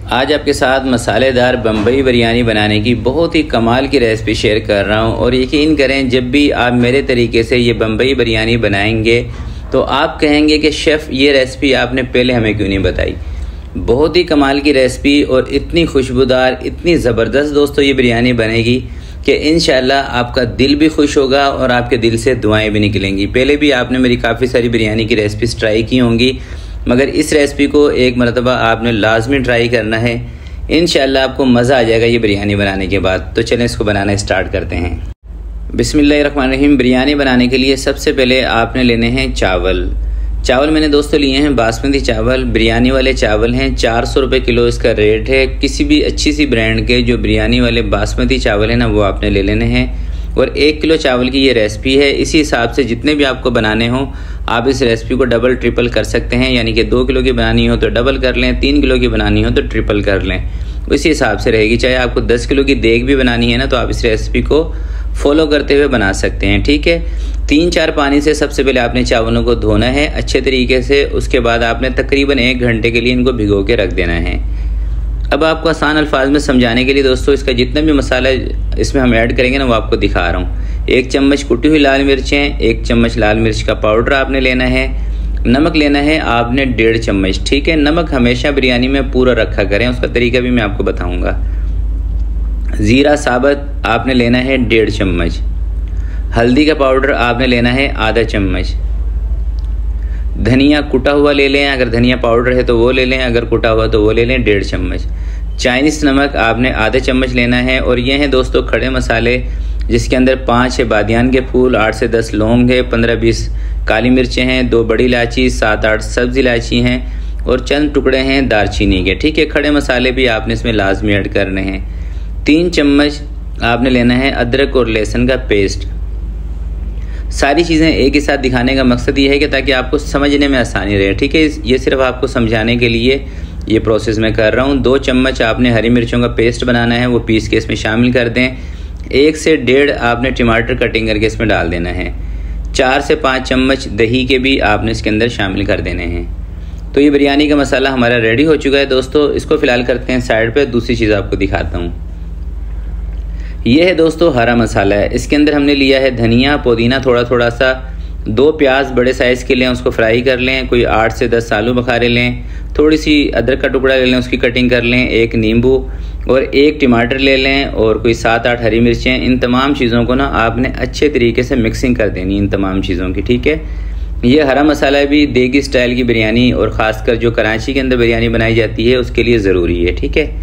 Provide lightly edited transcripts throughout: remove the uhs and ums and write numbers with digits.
आज आपके साथ मसालेदार बम्बई बिरयानी बनाने की बहुत ही कमाल की रेसिपी शेयर कर रहा हूं और यकीन करें जब भी आप मेरे तरीके से ये बम्बई बिरयानी बनाएंगे तो आप कहेंगे कि शेफ़ ये रेसिपी आपने पहले हमें क्यों नहीं बताई। बहुत ही कमाल की रेसिपी और इतनी खुशबूदार, इतनी ज़बरदस्त दोस्तों ये बिरयानी बनेगी कि इंशाल्लाह आपका दिल भी खुश होगा और आपके दिल से दुआएं भी निकलेंगी। पहले भी आपने मेरी काफ़ी सारी बिरयानी की रेसिपीज़ ट्राई की होंगी, मगर इस रेसिपी को एक मरतबा आपने लाजमी ट्राई करना है। इंशाल्लाह आपको मज़ा आ जाएगा ये बिरयानी बनाने के बाद। तो चलें इसको बनाना स्टार्ट करते हैं। बिस्मिल्लाहिर्रहमानिर्रहीम। बिरयानी बनाने के लिए सबसे पहले आपने लेने हैं चावल मैंने दोस्तों लिए हैं बासमती चावल। बिरयानी वाले चावल हैं, 400 रुपये किलो इसका रेट है। किसी भी अच्छी सी ब्रांड के जो बिरयानी वाले बासमती चावल हैं ना, वो आपने ले लेने हैं। और 1 किलो चावल की ये रेसिपी है। इसी हिसाब से जितने भी आपको बनाने हों आप इस रेसिपी को डबल ट्रिपल कर सकते हैं, यानी कि 2 किलो की बनानी हो तो डबल कर लें, 3 किलो की बनानी हो तो ट्रिपल कर लें। इसी हिसाब से रहेगी। चाहे आपको 10 किलो की देग भी बनानी है ना, तो आप इस रेसिपी को फॉलो करते हुए बना सकते हैं। ठीक है, 3-4 पानी से सबसे पहले आपने चावलों को धोना है अच्छे तरीके से। उसके बाद आपने तकरीबन 1 घंटे के लिए इनको भिगो के रख देना है। अब आपको आसान अल्फाज में समझाने के लिए दोस्तों इसका जितना भी मसाला इसमें हम ऐड करेंगे ना, वो आपको दिखा रहा हूँ। 1 चम्मच कुटी हुई लाल मिर्चें, 1 चम्मच लाल मिर्च का पाउडर आपने लेना है। नमक लेना है आपने 1.5 चम्मच। ठीक है, नमक हमेशा बिरयानी में पूरा रखा करें, उसका तरीका भी मैं आपको बताऊँगा। ज़ीरा साबत आपने लेना है 1.5 चम्मच। हल्दी का पाउडर आपने लेना है आधा चम्मच। धनिया कुटा हुआ ले लें, अगर धनिया पाउडर है तो वो ले लें, अगर कुटा हुआ तो वो ले लें 1.5 चम्मच। चाइनीज़ नमक आपने आधा चम्मच लेना है। और ये हैं दोस्तों खड़े मसाले, जिसके अंदर 5 है बादियान के फूल, 8 से 10 लौंग है, 15-20 काली मिर्चें हैं, 2 बड़ी इलायची, 7-8 सब्ज़ इलायची हैं और चंद टुकड़े हैं दालचीनी के। ठीक है, खड़े मसाले भी आपने इसमें लाजमी ऐड करने हैं। 3 चम्मच आपने लेना है अदरक और लहसुन का पेस्ट। सारी चीज़ें एक ही साथ दिखाने का मकसद ये है कि ताकि आपको समझने में आसानी रहे। ठीक है, ये सिर्फ आपको समझाने के लिए ये प्रोसेस मैं कर रहा हूँ। 2 चम्मच आपने हरी मिर्चों का पेस्ट बनाना है, वो पीस के इसमें शामिल कर दें। 1 से 1.5 आपने टमाटर कटिंग करके इसमें डाल देना है। 4 से 5 चम्मच दही के भी आपने इसके अंदर शामिल कर देने हैं। तो ये बिरयानी का मसाला हमारा रेडी हो चुका है दोस्तों। इसको फ़िलहाल करते हैं साइड पर। दूसरी चीज़ आपको दिखाता हूँ। ये है दोस्तों हरा मसाला है। इसके अंदर हमने लिया है धनिया, पुदीना थोड़ा थोड़ा सा, 2 प्याज बड़े साइज़ के लें, उसको फ्राई कर लें। कोई 8 से 10 आलू बुखारे लें, थोड़ी सी अदरक का टुकड़ा ले लें, उसकी कटिंग कर लें। 1 नींबू और 1 टमाटर ले लें और कोई 7-8 हरी मिर्चें। इन तमाम चीज़ों को ना आपने अच्छे तरीके से मिक्सिंग कर देनी इन तमाम चीज़ों की। ठीक है, ये हरा मसाला भी देगी स्टाइल की बिरयानी और ख़ासकर जो कराची के अंदर बिरयानी बनाई जाती है उसके लिए ज़रूरी है। ठीक है,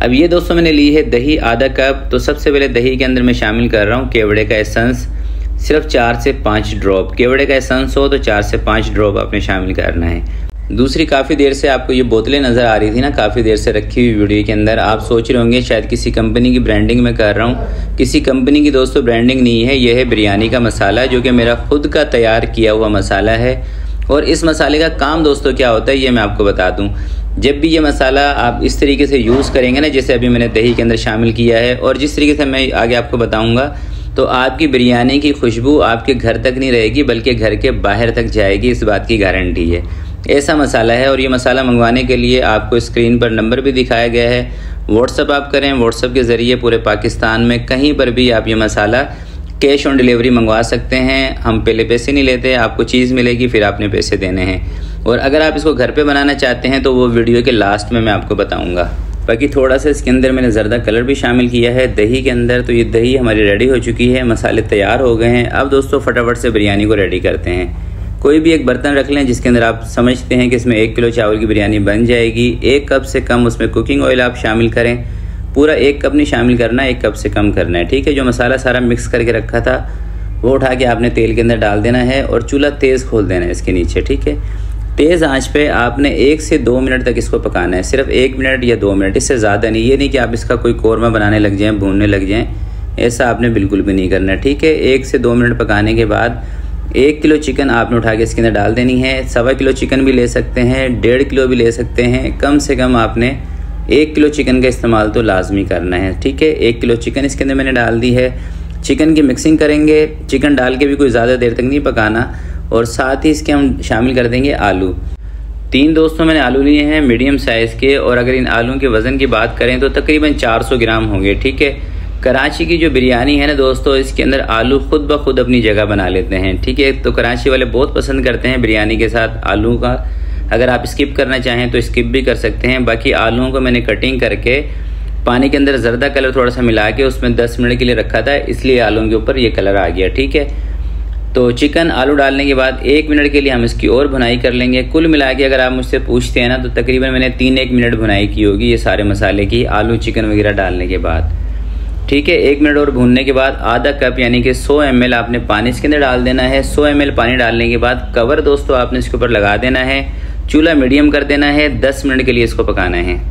अब ये दोस्तों मैंने ली है दही आधा कप। तो सबसे पहले दही के अंदर मैं शामिल कर रहा हूँ केवड़े का एसेंस, सिर्फ 4 से 5 ड्रॉप। केवड़े का एसेंस हो तो 4 से 5 ड्रॉप आपने शामिल करना है। दूसरी, काफ़ी देर से आपको ये बोतलें नज़र आ रही थी ना, काफ़ी देर से रखी हुई वीडियो के अंदर। आप सोच रहे होंगे शायद किसी कंपनी की ब्रांडिंग में कर रहा हूँ। किसी कंपनी की दोस्तों ब्रांडिंग नहीं है, यह है बिरयानी का मसाला जो कि मेरा खुद का तैयार किया हुआ मसाला है। और इस मसाले का काम दोस्तों क्या होता है ये मैं आपको बता दूँ। जब भी ये मसाला आप इस तरीके से यूज़ करेंगे ना, जैसे अभी मैंने दही के अंदर शामिल किया है और जिस तरीके से मैं आगे आपको बताऊंगा, तो आपकी बिरयानी की खुशबू आपके घर तक नहीं रहेगी बल्कि घर के बाहर तक जाएगी, इस बात की गारंटी है। ऐसा मसाला है। और ये मसाला मंगवाने के लिए आपको स्क्रीन पर नंबर भी दिखाया गया है। व्हाट्सअप आप करें, व्हाट्सअप के ज़रिए पूरे पाकिस्तान में कहीं पर भी आप ये मसाला कैश ऑन डिलीवरी मंगवा सकते हैं। हम पहले पैसे नहीं लेते, आपको चीज़ मिलेगी फिर आपने पैसे देने हैं। और अगर आप इसको घर पे बनाना चाहते हैं तो वो वीडियो के लास्ट में मैं आपको बताऊंगा। बाकी थोड़ा सा इसके अंदर मैंने ज़रदा कलर भी शामिल किया है दही के अंदर। तो ये दही हमारी रेडी हो चुकी है, मसाले तैयार हो गए हैं। अब दोस्तों फटाफट से बिरयानी को रेडी करते हैं। कोई भी एक बर्तन रख लें जिसके अंदर आप समझते हैं कि इसमें 1 किलो चावल की बिरयानी बन जाएगी। 1 कप से कम उसमें कुकिंग ऑयल आप शामिल करें। पूरा 1 कप नहीं शामिल करना, 1 कप से कम करना है। ठीक है, जो मसाला सारा मिक्स करके रखा था वो उठा के आपने तेल के अंदर डाल देना है और चूल्हा तेज़ खोल देना है इसके नीचे। ठीक है, तेज़ आंच पे आपने 1 से 2 मिनट तक इसको पकाना है, सिर्फ 1 मिनट या 2 मिनट, इससे ज़्यादा नहीं। ये नहीं कि आप इसका कोई कौरमा बनाने लग जाएं, भूनने लग जाएं, ऐसा आपने बिल्कुल भी नहीं करना। ठीक है, 1 से 2 मिनट पकाने के बाद 1 किलो चिकन आपने उठा के इसके अंदर डाल देनी है। 1.25 किलो चिकन भी ले सकते हैं, 1.5 किलो भी ले सकते हैं। कम से कम आपने 1 किलो चिकन का इस्तेमाल तो लाजमी करना है। ठीक है, 1 किलो चिकन इसके अंदर मैंने डाल दी है। चिकन की मिक्सिंग करेंगे। चिकन डाल के भी कोई ज़्यादा देर तक नहीं पकाना। और साथ ही इसके हम शामिल कर देंगे आलू। 3 दोस्तों मैंने आलू लिए हैं मीडियम साइज़ के, और अगर इन आलूओं के वज़न की बात करें तो तकरीबन 400 ग्राम होंगे। ठीक है, कराची की जो बिरयानी है ना दोस्तों, इसके अंदर आलू खुद ब खुद अपनी जगह बना लेते हैं। ठीक है, तो कराची वाले बहुत पसंद करते हैं बिरयानी के साथ आलू का। अगर आप स्किप करना चाहें तो स्किप भी कर सकते हैं। बाकी आलूओं को मैंने कटिंग करके पानी के अंदर जर्दा कलर थोड़ा सा मिला के उसमें 10 मिनट के लिए रखा था, इसलिए आलूओं के ऊपर ये कलर आ गया। ठीक है, तो चिकन आलू डालने के बाद 1 मिनट के लिए हम इसकी और भुनाई कर लेंगे। कुल मिला के अगर आप मुझसे पूछते हैं ना तो तकरीबन मैंने 3-1 मिनट भुनाई की होगी ये सारे मसाले की, आलू चिकन वगैरह डालने के बाद। ठीक है, 1 मिनट और भूनने के बाद आधा कप यानी कि 100 ml आपने पानी इसके अंदर डाल देना है। 100 ml पानी डालने के बाद कवर दोस्तों आपने इसके ऊपर लगा देना है, चूल्हा मीडियम कर देना है, 10 मिनट के लिए इसको पकाना है।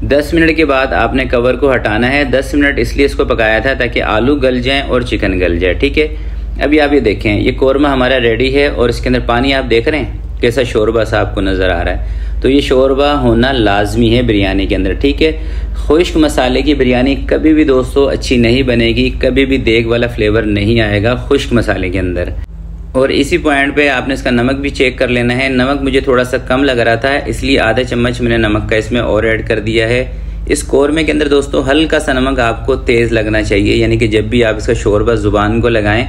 10 मिनट के बाद आपने कवर को हटाना है। 10 मिनट इसलिए इसको पकाया था ताकि आलू गल जाएं और चिकन गल जाए। ठीक है, अभी आप ये देखें ये कौरमा हमारा रेडी है, और इसके अंदर पानी आप देख रहे हैं कैसा शोरबा सा आपको नज़र आ रहा है। तो ये शोरबा होना लाजमी है बिरयानी के अंदर। ठीक है, खुश्क मसाले की बिरयानी कभी भी दोस्तों अच्छी नहीं बनेगी, कभी भी देग वाला फ्लेवर नहीं आएगा खुश्क मसाले के अंदर। और इसी पॉइंट पे आपने इसका नमक भी चेक कर लेना है। नमक मुझे थोड़ा सा कम लग रहा था, इसलिए आधा चम्मच मैंने नमक का इसमें और ऐड कर दिया है। इस कौरमे के अंदर दोस्तों हल्का सा नमक आपको तेज़ लगना चाहिए, यानी कि जब भी आप इसका शोरबा ज़ुबान को लगाएं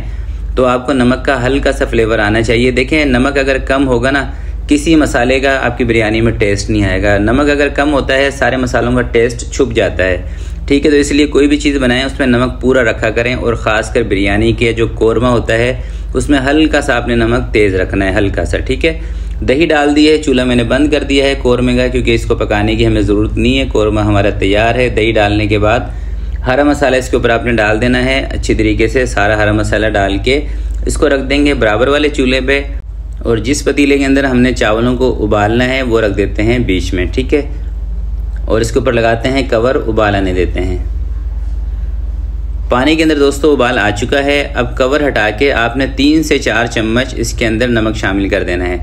तो आपको नमक का हल्का सा फ्लेवर आना चाहिए। देखें, नमक अगर कम होगा ना किसी मसाले का आपकी बिरयानी में टेस्ट नहीं आएगा। नमक अगर कम होता है सारे मसालों का टेस्ट छुप जाता है। ठीक है, तो इसलिए कोई भी चीज़ बनाएं उसमें नमक पूरा रखा करें, और ख़ासकर बिरयानी के जो कौरमा होता है उसमें हल्का सा आपने नमक तेज़ रखना है, हल्का सा। ठीक है, दही डाल दी है, चूल्हा मैंने बंद कर दिया है कौरमे का, क्योंकि इसको पकाने की हमें ज़रूरत नहीं है, कौरमा हमारा तैयार है। दही डालने के बाद हरा मसाला इसके ऊपर आपने डाल देना है अच्छी तरीके से। सारा हरा मसाला डाल के इसको रख देंगे बराबर वाले चूल्हे पे, और जिस पतीले के अंदर हमने चावलों को उबालना है वो रख देते हैं बीच में। ठीक है, और इसके ऊपर लगाते हैं कवर, उबाल आने देते हैं। पानी के अंदर दोस्तों उबाल आ चुका है। अब कवर हटा के आपने 3 से 4 चम्मच इसके अंदर नमक शामिल कर देना है।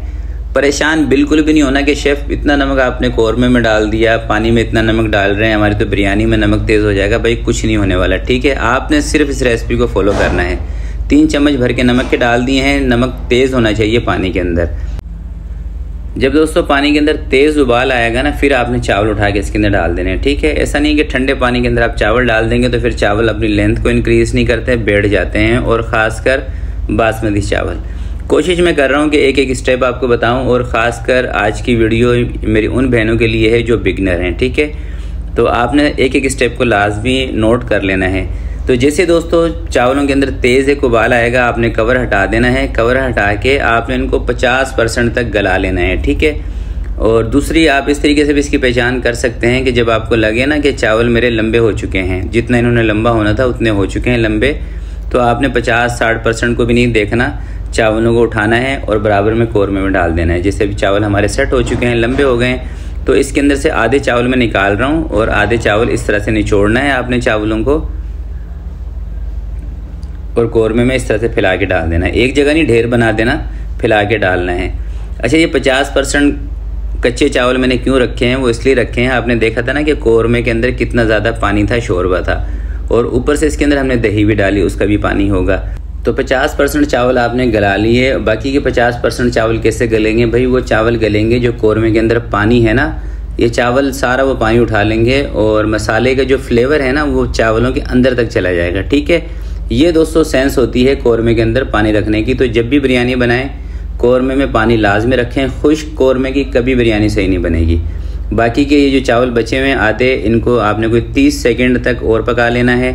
परेशान बिल्कुल भी नहीं होना कि शेफ़ इतना नमक आपने कौरमे में डाल दिया, पानी में इतना नमक डाल रहे हैं, हमारी तो बिरयानी में नमक तेज़ हो जाएगा। भाई कुछ नहीं होने वाला। ठीक है, आपने सिर्फ इस रेसिपी को फॉलो करना है। 3 चम्मच भर के नमक के डाल दिए हैं। नमक तेज़ होना चाहिए पानी के अंदर। जब दोस्तों पानी के अंदर तेज़ उबाल आएगा ना, फिर आपने चावल उठा के इसके अंदर डाल देने हैं। ठीक है, ऐसा नहीं कि ठंडे पानी के अंदर आप चावल डाल देंगे तो फिर चावल अपनी लेंथ को इंक्रीज़ नहीं करते, बैठ जाते हैं, और ख़ासकर बासमती चावल। कोशिश मैं कर रहा हूँ कि एक एक स्टेप आपको बताऊँ, और ख़ासकर आज की वीडियो मेरी उन बहनों के लिए है जो बिगनर हैं। ठीक है, तो आपने एक एक स्टेप को लाजमी नोट कर लेना है। तो जैसे दोस्तों चावलों के अंदर तेज़ एक उबाल आएगा, आपने कवर हटा देना है। कवर हटा के आपने इनको 50% तक गला लेना है। ठीक है, और दूसरी आप इस तरीके से भी इसकी पहचान कर सकते हैं कि जब आपको लगे ना कि चावल मेरे लंबे हो चुके हैं, जितना इन्होंने लंबा होना था उतने हो चुके हैं लंबे, तो आपने 50-60% को भी नहीं देखना, चावलों को उठाना है और बराबर में कौरमे में डाल देना है। जैसे भी चावल हमारे सेट हो चुके हैं, लंबे हो गए, तो इसके अंदर से आधे चावल मैं निकाल रहा हूँ, और आधे चावल इस तरह से निचोड़ना है आपने चावलों को, और कौरमे में इस तरह से फैला के डाल देना है। एक जगह नहीं, ढेर बना देना, फैला के डालना है। अच्छा, ये 50% कच्चे चावल मैंने क्यों रखे हैं, वो इसलिए रखे हैं, आपने देखा था ना कि कौरमे के अंदर कितना ज़्यादा पानी था, शोरबा था, और ऊपर से इसके अंदर हमने दही भी डाली, उसका भी पानी होगा। तो 50% चावल आपने गला लिए। बाकी के 50% चावल कैसे गलेंगे भाई? वो चावल गलेंगे जो कौरमे के अंदर पानी है ना, ये चावल सारा वो पानी उठा लेंगे, और मसाले का जो फ्लेवर है ना वो चावलों के अंदर तक चला जाएगा। ठीक है, ये दोस्तों सेंस होती है कौरमे के अंदर पानी रखने की। तो जब भी बिरयानी बनाएं कौरमे में पानी लाजमी रखें। खुश्क कौरमे की कभी बिरयानी सही नहीं बनेगी। बाकी के ये जो चावल बचे हुए हैं आधे, इनको आपने कोई 30 सेकंड तक और पका लेना है।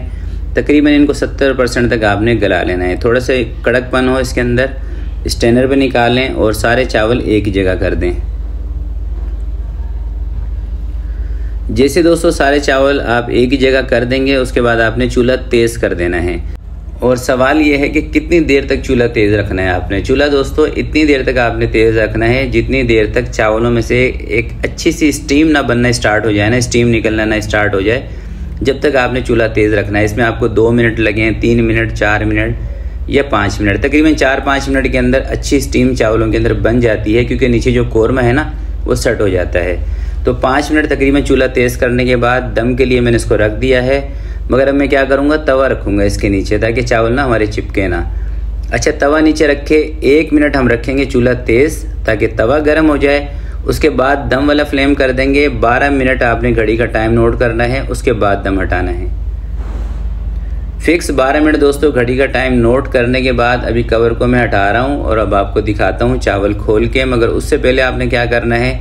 तकरीबन इनको 70% तक आपने गला लेना है। थोड़ा सा कड़कपन हो इसके अंदर, स्ट्रेनर पे निकालें और सारे चावल एक ही जगह कर दें। जैसे दोस्तों सारे चावल आप एक ही जगह कर देंगे, उसके बाद आपने चूल्हा तेज़ कर देना है। और सवाल ये है कि कितनी देर तक चूल्हा तेज़ रखना है आपने। चूल्हा दोस्तों इतनी देर तक आपने तेज़ रखना है जितनी देर तक चावलों में से एक अच्छी सी स्टीम ना बनना स्टार्ट हो जाए ना, स्टीम निकलना ना स्टार्ट हो जाए, जब तक आपने चूल्हा तेज़ रखना है। इसमें आपको 2 मिनट लगे, 3 मिनट, 4 मिनट या 5 मिनट, तकरीबन 4-5 मिनट के अंदर अच्छी स्टीम चावलों के अंदर बन जाती है, क्योंकि नीचे जो कौरमा है ना वो सेट हो जाता है। तो 5 मिनट तकरीबन चूल्हा तेज़ करने के बाद दम के लिए मैंने इसको रख दिया है। मगर अब मैं क्या करूँगा, तवा रखूँगा इसके नीचे ताकि चावल ना हमारे चिपके ना। अच्छा, तवा नीचे रखे 1 मिनट हम रखेंगे चूल्हा तेज़ ताकि तवा गर्म हो जाए। उसके बाद दम वाला फ्लेम कर देंगे। 12 मिनट आपने घड़ी का टाइम नोट करना है, उसके बाद दम हटाना है। फिक्स 12 मिनट दोस्तों घड़ी का टाइम नोट करने के बाद अभी कवर को मैं हटा रहा हूँ और अब आपको दिखाता हूँ चावल खोल के। मगर उससे पहले आपने क्या करना है,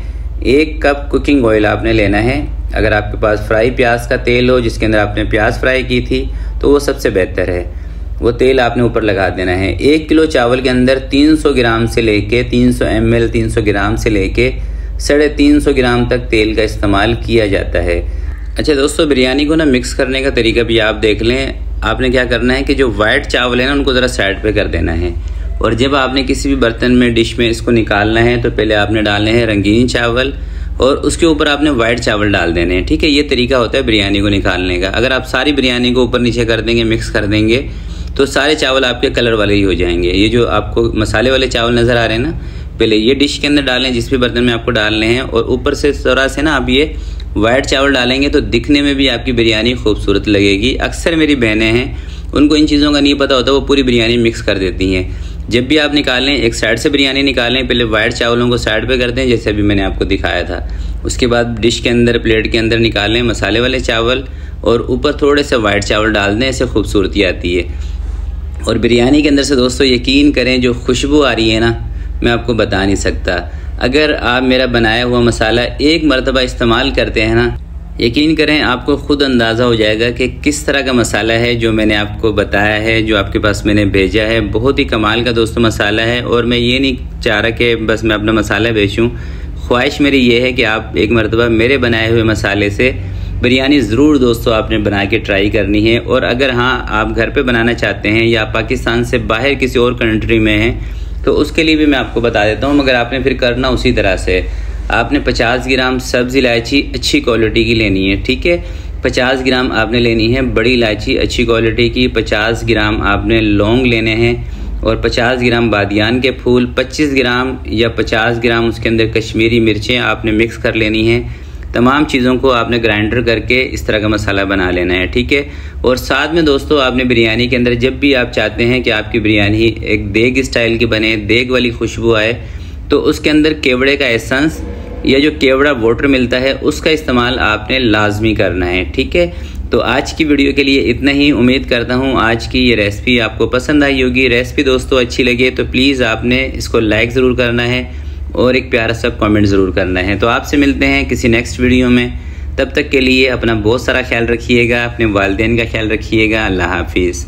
1 कप कुकिंग ऑयल आपने लेना है। अगर आपके पास फ्राई प्याज का तेल हो जिसके अंदर आपने प्याज फ्राई की थी तो वो सबसे बेहतर है, वो तेल आपने ऊपर लगा देना है। 1 किलो चावल के अंदर 300 ग्राम से लेके 300 ml 300 ग्राम से लेके 350 ग्राम तक तेल का इस्तेमाल किया जाता है। अच्छा दोस्तों, बिरयानी को ना मिक्स करने का तरीका भी आप देख लें। आपने क्या करना है कि जो वाइट चावल है ना उनको ज़रा साइड पे कर देना है, और जब आपने किसी भी बर्तन में डिश में इसको निकालना है तो पहले आपने डालने हैं रंगीन चावल और उसके ऊपर आपने वाइट चावल डाल देने हैं। ठीक है, ये तरीका होता है बिरयानी को निकालने का। अगर आप सारी बिरयानी को ऊपर नीचे कर देंगे, मिक्स कर देंगे, तो सारे चावल आपके कलर वाले ही हो जाएंगे। ये जो आपको मसाले वाले चावल नज़र आ रहे हैं ना, पहले ये डिश के अंदर डालें जिस भी बर्तन में आपको डालने हैं, और ऊपर से थोड़ा से ना आप ये वाइट चावल डालेंगे तो दिखने में भी आपकी बिरयानी खूबसूरत लगेगी। अक्सर मेरी बहनें हैं उनको इन चीज़ों का नहीं पता होता, वो पूरी बिरयानी मिक्स कर देती हैं। जब भी आप निकालें, एक साइड से बिरयानी निकालें, पहले वाइट चावलों को साइड पे कर दें जैसे अभी मैंने आपको दिखाया था। उसके बाद डिश के अंदर, प्लेट के अंदर निकालें मसाले वाले चावल और ऊपर थोड़े से वाइट चावल डाल दें, ऐसे खूबसूरती आती है। और बिरयानी के अंदर से दोस्तों यकीन करें जो खुशबू आ रही है ना, मैं आपको बता नहीं सकता। अगर आप मेरा बनाया हुआ मसाला एक मरतबा इस्तेमाल करते हैं ना, यकीन करें आपको खुद अंदाज़ा हो जाएगा कि किस तरह का मसाला है जो मैंने आपको बताया है, जो आपके पास मैंने भेजा है। बहुत ही कमाल का दोस्तों मसाला है, और मैं ये नहीं चाह रहा कि बस मैं अपना मसाला बेचूं। ख्वाहिश मेरी ये है कि आप एक मरतबा मेरे बनाए हुए मसाले से बिरयानी ज़रूर दोस्तों आपने बना के ट्राई करनी है। और अगर हाँ आप घर पे बनाना चाहते हैं या पाकिस्तान से बाहर किसी और कंट्री में हैं तो उसके लिए भी मैं आपको बता देता हूँ, मगर आपने फिर करना उसी तरह से। आपने 50 ग्राम सब्ज़ इलायची अच्छी क्वालिटी की लेनी है। ठीक है, 50 ग्राम आपने लेनी है बड़ी इलायची अच्छी क्वालिटी की, 50 ग्राम आपने लौंग लेने हैं, और 50 ग्राम बादियान के फूल, 25 ग्राम या 50 ग्राम उसके अंदर कश्मीरी मिर्चें आपने मिक्स कर लेनी हैं। तमाम चीज़ों को आपने ग्राइंडर करके इस तरह का मसाला बना लेना है। ठीक है, और साथ में दोस्तों आपने बिरयानी के अंदर जब भी आप चाहते हैं कि आपकी बिरयानी एक देग स्टाइल की बने, देग वाली खुशबू आए, तो उसके अंदर केवड़े का एसेंस या जो केवड़ा वाटर मिलता है उसका इस्तेमाल आपने लाजमी करना है। ठीक है, तो आज की वीडियो के लिए इतना ही। उम्मीद करता हूँ आज की ये रेसिपी आपको पसंद आई होगी। रेसिपी दोस्तों अच्छी लगे तो प्लीज़ आपने इसको लाइक ज़रूर करना है और एक प्यारा सा कमेंट ज़रूर करना है। तो आपसे मिलते हैं किसी नेक्स्ट वीडियो में। तब तक के लिए अपना बहुत सारा ख्याल रखिएगा, अपने वालिदैन का ख्याल रखिएगा। अल्लाह हाफिज़।